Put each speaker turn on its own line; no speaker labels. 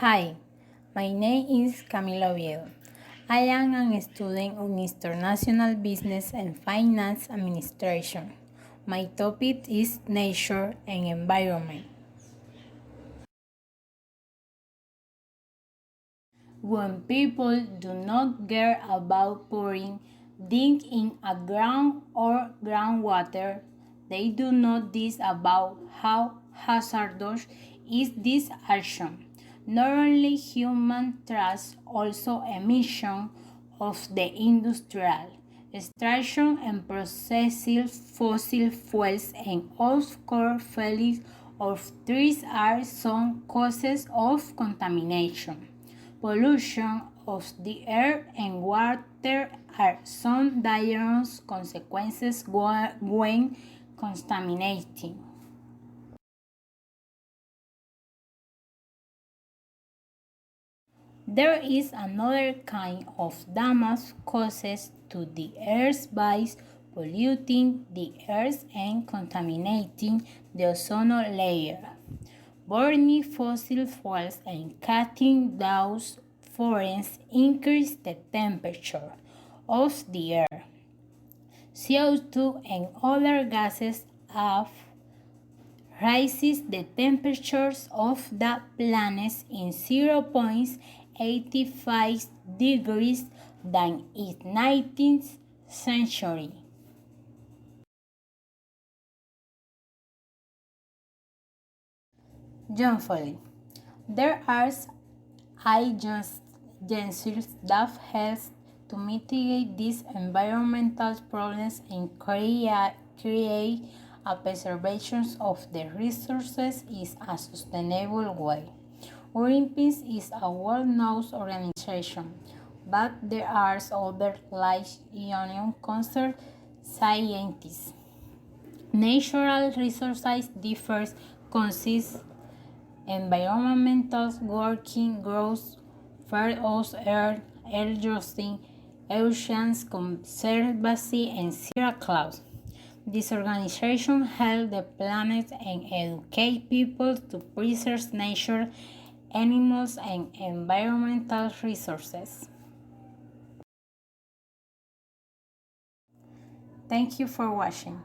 Hi, my name is Camila Oviedo. I am a student of International Business and Finance Administration. My topic is nature and environment. When people do not care about pouring things in a ground or groundwater, they do not think about how hazardous is this action. Not only human trash, also emission of the industrial extraction and processing fossil fuels and of course felling of trees are some causes of contamination. Pollution of the air and water are some dangerous consequences when contaminating. There is another kind of damage caused to the earth by polluting the earth and contaminating the ozone layer. Burning fossil fuels and cutting down forests increase the temperature of the air. CO2 and other gases have raises the temperatures of the planet in 0.85 degrees than in 19th century. John Foley. There are agencies that help to mitigate these environmental problems and create a preservation of the resources in a sustainable way. Greenpeace is a well-known organization, but there are other like Union Concert Scientists. Natural resources differ consist environmental working groups, fair of earth, erosion, oceans conservancy, and Sierra Club. This organization help the planet and educate people to preserve nature, animals, and environmental resources. Thank you for watching.